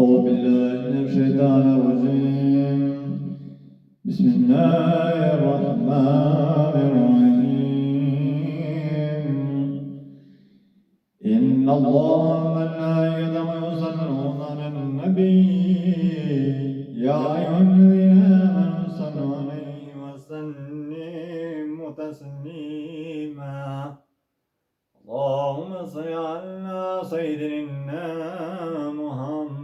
أعوذ بالله من الشيطان الرجيم بسم الله الرحمن الرحيم إن الله وملائكته يصلون على النبي يا أيها الذين آمنوا صلوا عليه وسلموا تسليما اللهم صل على سيدنا محمد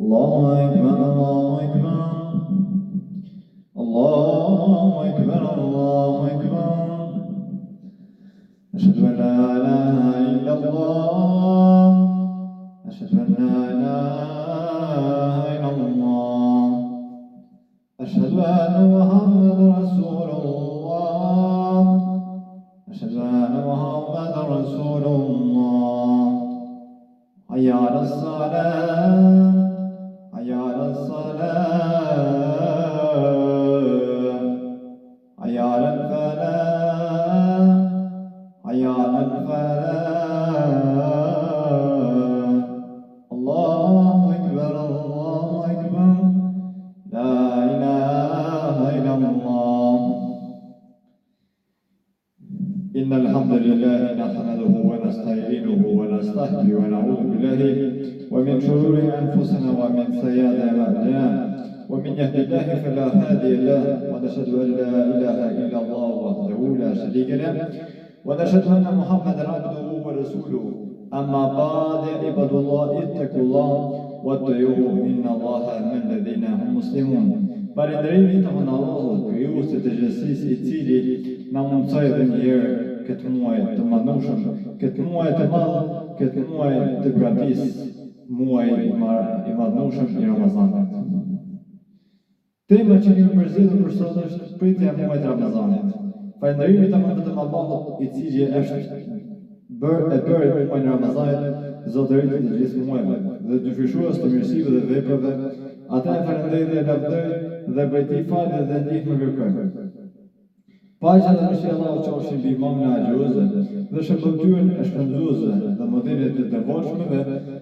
الله أكبر الله أكبر الله أكبر الله أكبر أشهد أن لا إله إلا الله أشهد أن لا إله إلا الله أشهد أن محمد رسول الله أشهد أن محمد رسول الله حي على الصلاة حي على الصلاة حي على الفلاح حي على الفلاح الله أكبر الله أكبر لا إله إلا الله إن الحمد لله نحمده ونستعينه ونستهدي ونعوذ بالله ومن شرور أنفسنا ومن سيئات أعمالنا ومن يهد الله فلا هادي له ونشهد أن لا إله إلا الله وحده لا شريك له ونشهد أن محمدا عبده ورسوله أما بعد عباد الله اتقوا الله واتقوه إن الله من الذين هم مسلمون. Falënderimi të Allahut, krijuesit të gjithësisë, I cili na mundsoi edhe një herë këtë muaj të mandueshëm, këtë muaj të madh, këtë muaj të gratis, muaj I madhnueshëm I Ramazanit. Tema që kemi përzgjedhur për sot është pritja e muajit të Ramazanit. Falënderimi të vetëm Allahut, I cili është bërë muajin e Ramazanit zotëri të gjithë muajve dhe dyfishues të mirësive dhe veprave, ata e falenderoj dhe lavdëroj dhe prej tij falje dhe ndihmë kërkoj. Paqja dhe mëshira e Allahut qofshin mbi imamin e agjëruesve dhe shërbëtyrën e shpenzuesve dhe modelet e devotshmëve,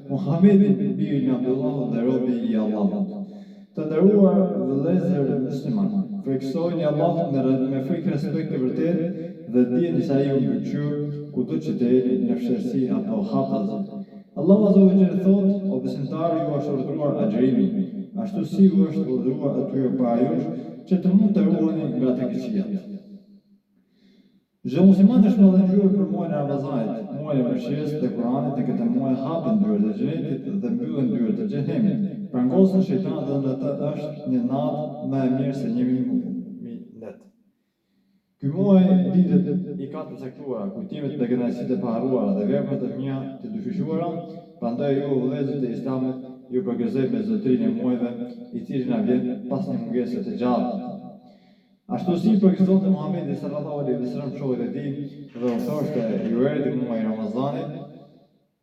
Muhamedit birin e Abdullahut dhe robi I Allahut. Të nderuar vëllezër musliman, friksojeni Allahun me frikë respekt të vërtetë dhe dijeni se ai ju mbikëqyr kudo që të jeni në fshehsi apo hapaz. Allahu Azza wa Jalla thot: O besimtarë, ju është urdhëruar agjërimi, ashtu si ju është urdhëruar atyre para jush që të mund të ruani nga të këqijat. Çdo musliman është ndalëngjur për muajin e Ramazanit, muajin e mëshirës dhe Kuranit, në këtë muaj hapen dyert e xhenetit dhe mbyllen dyert e xhenemit. Prangosën shejtanët dhe atë është një natë më e mirë se 1000 net. Ky muaj ditët I ka të caktuara, kujtimet dhe kënaqësitë e paharruara dhe veprat e mira të dyfishuara, prandaj ju vëllezër të Islamit ju përgëzoj me zotrinë e muajve, I cili na vjen pas një mungese të gjatë. Ashtu si përgëzonte Muhamedi sallallahu alaihi wasallam shoqët e tij dhe u thoshte: ju erdhi muaji I Ramazanit,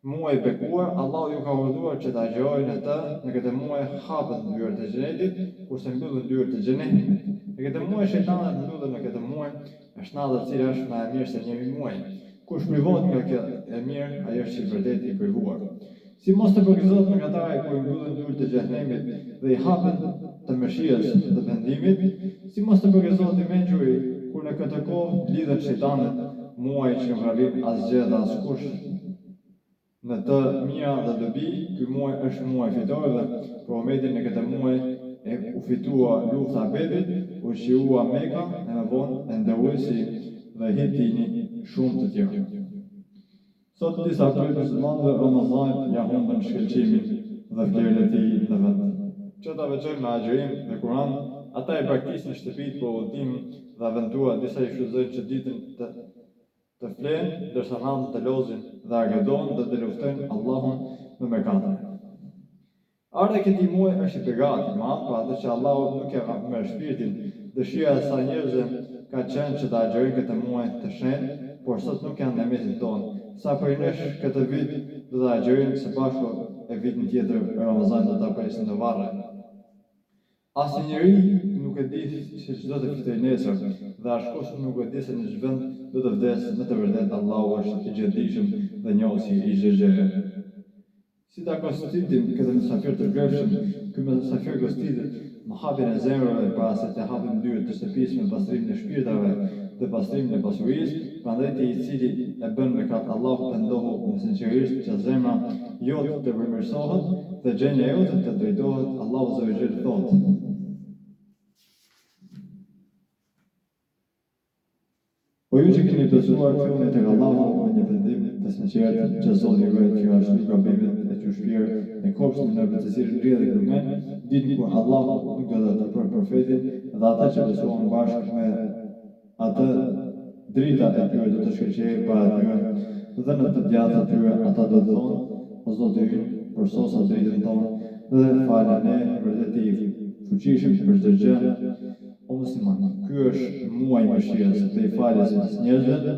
muaj I bekuar, Allahu ju ka urdhëruar që ta agjëroni atë, në këtë muaj hapen dyert e xhenetit, kurse mbyllen dyert e xhenemit. Në këtë muaj shejtanët mbyllen në këtë muaj, është nata e cila është më e mirë se 1000 muaj. Kush privohet nga kjo e mirë, ai është I vërtet I privuar. Si mos të përgëzohet me ata kur mbyllen dyert e xhenemit dhe I hapen të mëshirës dhe pendimit, si mos të përgëzohet I mençuri kur në këtë kohë lidhen shejtanët, muaj që nuk vlen asgjë dhe askush. Në të mira dhe dobi, ky muaj është muaj fitorëve, për Muhamedit në këtë muaj u fitua lufta e Bedrit, u shiua Mekka e më vonë e ndërruesi dhe hitini shumë të tjerë. Sot disa prej muslimanëve Ramazanit ja humbën shkëlqimin dhe vlerën e tij në vend. Që ta veçojnë me agjërim dhe Kur'an, ata e praktisin shtëpitë për udhëtim dhe aventura, disa I shfrytëzojnë që ditën të flenë, ndërsa natën të lozin dhe agredojnë dhe të luftojnë Allahun me mëkate. Ardha e këtij muaji është I begatë, me anë për atë që Allahu nuk e ka merr shpirtin, dëshira e sa njerëzve ka qenë që ta agjërojnë këtë muaj të shenjtë, por sot nuk janë në mesin tonë. Sa prej nesh këtë vit do ta agjërojnë së bashku e vitin tjetër Ramazan do ta presin në varre. Asnjëri nuk nuk e di se çdo të fitoj nesër, dhe ashtu si nuk e di se në çdo vend do të vdes, në të vërtetë Allahu është i gjendishëm dhe njohësi i çdo gjëje. Si ta konstitutim këtë mysafir të vlefshëm, ky mysafir gostitet me hapjen e zemrave para se të hapin dyert të shtëpisë me pastrimin e shpirtave dhe pastrimin e pasurisë, prandaj ti i cili e bën mëkat Allahu pendohu në sinqerisht që zemra jote të përmirësohet dhe gjendja jote të drejtohet. Allahu Azza wa thotë: Po ju që keni besuar, filloni tek Allahu me një vendim të sinqert që Zoti juaj që është i gabimet e që shpirë në kopshtin në të cilin rrjedhë lumen, ditën kur Allahu nuk do të tërpër profetin dhe ata që besuan bashkë me atë, drita e tyre do të shkëlqejë para tyre dhe në të djathtë të tyre ata do të thonë: O Zoti ynë, përsosa dritën tonë dhe falë ne, vërtet i fuqishëm për çdo gjë. O musliman, ky është muaji i mëshirës dhe i faljes së njerëzve.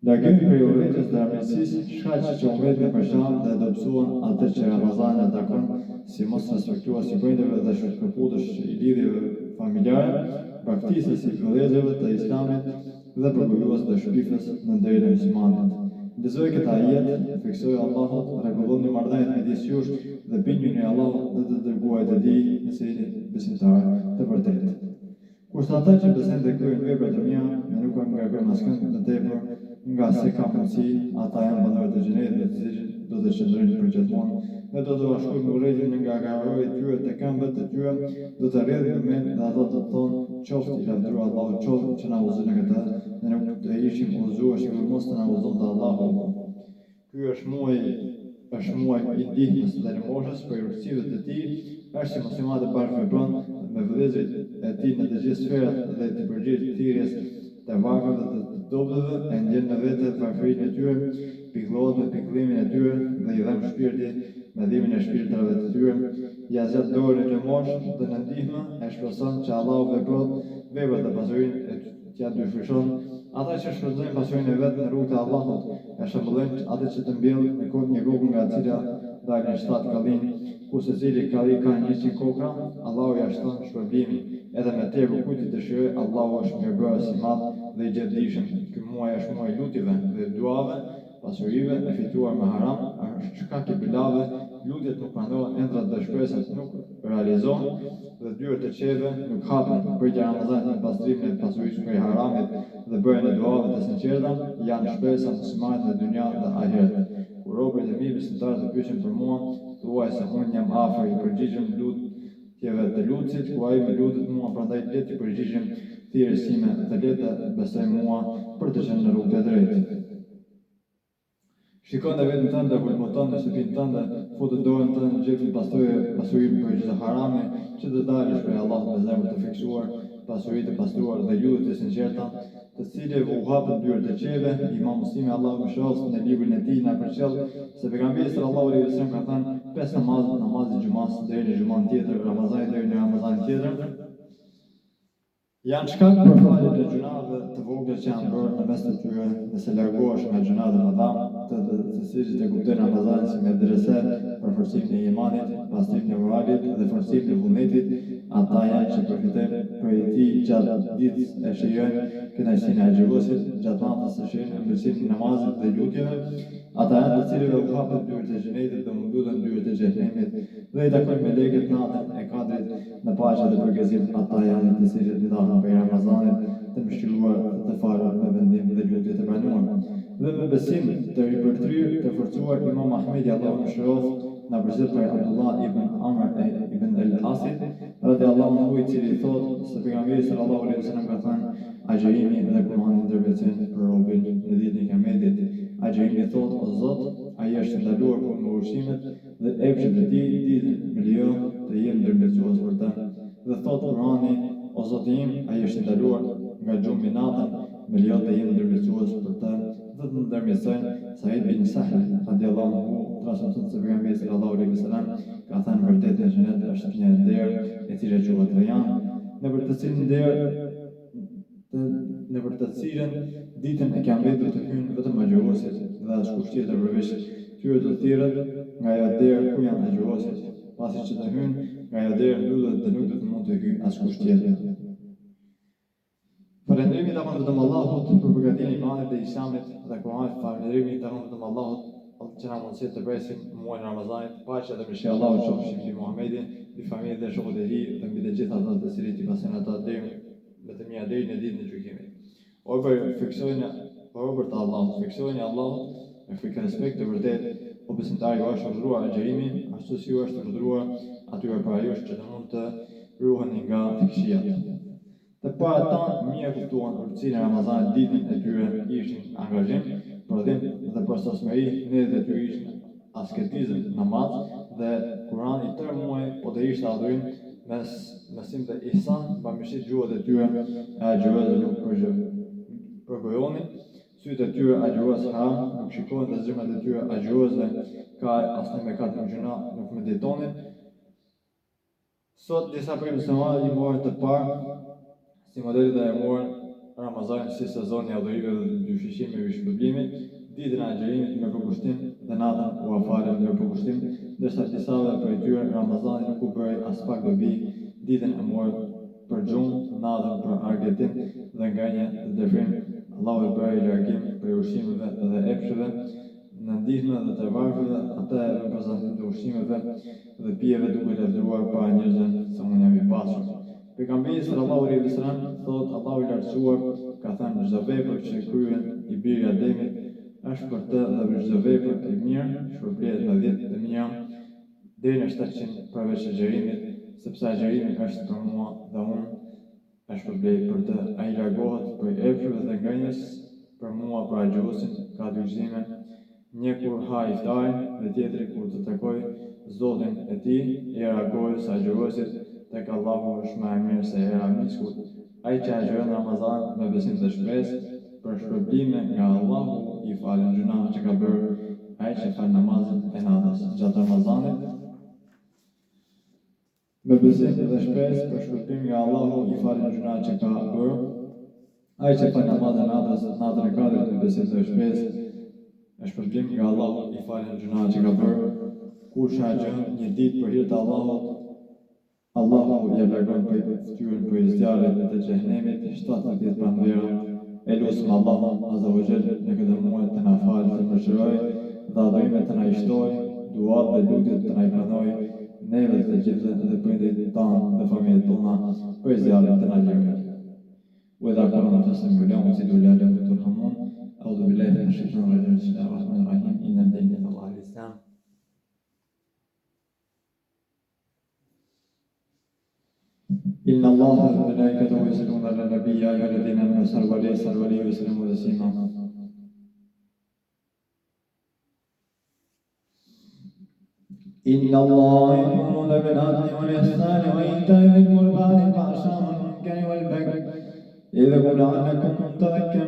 Largimi prej urrëties dhe armiqësisë shkaq që umat me përshtam dhe dobësuan atë që Ramazani takon si mos respektuar si bëndeve dhe shkëputësh i lidhjeve familjare, praktikës i vëllezërve të Islamit dhe përgojues të shpifës në nderin e muslimanit. Lexoj këtë ajet, fiksoj Allahut, rregulloni marrëdhëniet midis jush dhe binjuni në Allahut dhe të dërguarit e tij, nëse jeni besimtarë të vërtetë. Kurse ata që besojnë dhe kryejnë vepra të mira, ne nuk kemi ngarkuar askënd më tepër, nga se ka mundësi, ata janë banorë të xhenetit në të cilin do të qëndrojnë përgjithmonë, dhe do të bashkojnë me urrëtin nga garojë të tyre të këmbët të tyre, do të rrjedhin me dhe ata do të thonë: qoftë i lavdëruar Allahu, qoftë që na udhëzon në këtë, ne nuk të ishim udhëzuar sikur mos të na udhëzonte Allahu. Ky është muaj i ndihmës dhe lëmoshës për urtësive të tij, është që muslimanët bashkë veprojnë me vëllezërit e tij në të gjithë sferat dhe të përgjithë thirrjes të vargëve dhe të dobëve, e ndjen në vete varfërinë e tyre, pikëllohet me pikëllimin e tyre dhe i dhem shpirti me dhimbjen e shpirtrave të tyre, ja zgjat dorën e lëmosh dhe në ndihmë e shpreson që Allahu vepron vepra të pasurinë e t'ia dyshon. Ata që shfrytëzojnë pasurinë e vet në rrugën e Allahut, e shembullojnë atë që të mbjellë me kohë një kokë nga cila dalin 7 kallin, ku secili kalli ka 100 kokra, Allahu ja shton shpërblimin. Edhe me tepër kujt i dëshiroj, Allahu është mirëbërës i madh dhe i gjatëdijshëm. Ky muaj është muaj lutjeve dhe duave, pasurive e fituar me haram, është shkak i belave, lutjet nuk pranohen, ëndrat dhe shpresat nuk realizohen dhe dyert e qeve nuk hapen. Për Ramazanit në pastrimin e pasurisë prej haramit dhe bërjen e duave të sinqerta janë shpresa muslimanit në dynja dhe ahiret. Kur robërit e mi besimtarë të pyesin për mua, thuaj se unë jam afër i përgjigjem lutjeve të lutësit, ku ai më lutet mua, prandaj le të përgjigjem thirrjes sime dhe le të besoj mua për të qenë në rrugën e drejtë. Shikon dhe vetën tënde, hulmuton në shtëpinë tënde, futë dorën tënde në gjepin pasurinë për çdo harami, që të dalësh prej Allahut me zemër të fiksuar, pasuri të pastruar dhe lutje të sinqerta, të cilëve u hapën dyert e qeve. Imam Muslimi, Allahu mëshiroft, në librin e tij na përcjell se pejgamberi sallallahu alaihi wasallam ka thënë: 5 namazi xumas deri në xhuman tjetër, Ramazani deri në Ramazan tjetër, janë shkak për faljen e gjunave të vogla që janë bërë në mes të tyre. Nëse largohesh nga gjunat e mëdha, të cilët e kuptojnë Ramazanin si medrese për forcimin e imanit, pastrimin e moralit dhe forcimin e vullnetit, ata janë që përfitojnë prej tij gjatë ditës e shijojnë kënaqësinë e xhirosit, gjatë natës së shijojnë ëmbëlsinë e namazit dhe lutjeve. Ata janë të cilëve u hapën dyert e xhenetit dhe mbyllen dyert e xhenemit dhe i takojnë melekët natën e Kadrit në paqe dhe përgëzim. Ata janë të cilët natën për Ramazanit të mëshiruar të falur me vendim dhe lutje të pranuara. Dhe me besim të ripërthyr të forcuar, Imam Ahmedi, Allahu mëshiroft, na përzgjedh për Abdullah ibn Amr ibn al-Asit, radiallahu anhu, i cili thotë se pejgamberi sallallahu alaihi wasallam ka thënë: agjerimi dhe Kurani ndërvecojnë për robën në ditën e Kiametit. Agjerimi thotë: o Zot, ai është ndaluar për në ushqimet dhe epshet e tij, ditën më lejo të jem ndërvecjues për të. Dhe thotë Kurani: o Zoti im, ai është ndaluar nga gjumi natën, më lejo të jem ndërvecjues për të. Dhe të ndërmjetësojnë Said bin Sahl, radiallahu anhu, transmeton se pejgamberi sallallahu alaihi wasallam ka thënë: vërtet në xhenet është një nder e cila quhet Rayyan, në për të cilën ditën e Kiametit të hyjnë vetëm agjëruesit dhe askush tjetër përveç tyre të tjerët nga ajo derë ku janë agjëruesit, pasi që të hyjnë nga ajo derë mbyllet dhe nuk do të mund të hyjë askush tjetër. Falënderimi i takon vetëm Allahut për përgatimin e imanit dhe islamit dhe Kuranit. Falënderimi i takon vetëm Allahut që na mundësi të presim muajin e Ramazanit. Paqja dhe mëshira e Allahut qofshin mbi Muhamedit, mbi familjen dhe shokët e tij dhe mbi të gjithë ata të cilët i pasen ata deri në të mia deri në ditën e gjykimit. O për fiksojnë robër të Allahut, fiksojnë Allahut me frikë respekt të vërtet, o besimtari ju është urdhëruar agjërimi, ashtu si ju është urdhëruar atyre para jush që të mund të ruheni nga të këqijat. Të para ta mirë kuptuan urtësinë e Ramazanit, ditën e tyre ishin angazhim, prodhim dhe përshtatshmëri, ne dhe ty ishin asketizëm, namaz dhe Kurani i tërë muaj po të ishte adhurim mes mesim dhe ihsan, bamishit gjuhët e tyre e agjërës nuk përgojonin, sytë e tyre agjërës haram, nuk shikohen dhe zërmet e tyre agjërës dhe ka asnjë mëkat në gjuna nuk meditonin. Sot disa prej muslimanëve i morën të parë si modeli dhe e morën Ramazanin si sezon i adhurimeve dhe dyshishimeve i shpërblimit, ditën e agjërimit me përkushtim dhe natën u falën me përkushtim, ndërsa disave prej tyre Ramazani nuk u bëri as pak dobi, ditën e morën për gjumë, natën për argëtim dhe ngrënie dhe dëfrim. Allahu e bëri largim për ushqimeve dhe epsheve, në ndihmë dhe të varfëve, ata e vënë prezantim të ushqimeve dhe pijeve duke lavdëruar para njerëzve se unë jam i pasur. Pejgamberi sallallahu alaihi wasallam thotë Allahu i lartësuar ka thënë çdo vepër që kryen i biri i Ademit është për të dhe për çdo vepër e mirë shpërblet me 10 të mira deri në 700 përveç agjërimit, sepse agjërimi është për mua dhe unë është shpërblet për të. Ai largohet për epsheve dhe ngrënies, për mua për agjërosin ka dy gëzime, një kur ha iftarin dhe tjetri kur të takoj Zotin e tij, era gojës agjërosit tek Allahu është më e mirë se era miskut. Ai që agjëron Ramazan me besim dhe shpresë për shpërblime nga Allahu i falen gjunat që ka bërë. Ai që fal namazin e natës gjatë Ramazanit me besim dhe shpresë për shpërblim nga Allahu i falen gjunat që ka bërë. Ai që fal namazin e natës natën e katërt me besim dhe shpresë e shpërblim nga Allahu i falen gjunat që ka bërë. Kush agjon një ditë për hir të Allahut, Allahu ja largon për fytyrën për zjarret të xhenemit 70 pranvera. E lutem Allahun azza wa jall në këtë muaj të na falë, të mëshiroj dhe adhurimet të na i shtoj, duat dhe lutjet të na i pranoj, neve të gjithë dhe prindërit tanë dhe familjet tona për zjarret të na lërgoj. وإذا قرأنا فاستمعوا لهم وانصتوا لعلكم ترحمون. أعوذ بالله من الشيطان الرجيم. بسم الله الرحمن الرحيم. إن الدين عند الله الإسلام. إن الله وملائكته يصلون على النبي يا أيها الذين آمنوا صلوا عليه وسلموا تسليما. إن الله يأمر بالعدل والإحسان وإيتاء ذي القربى والفحشاء والمنكر والبغي يعظكم لعلكم تذكرون.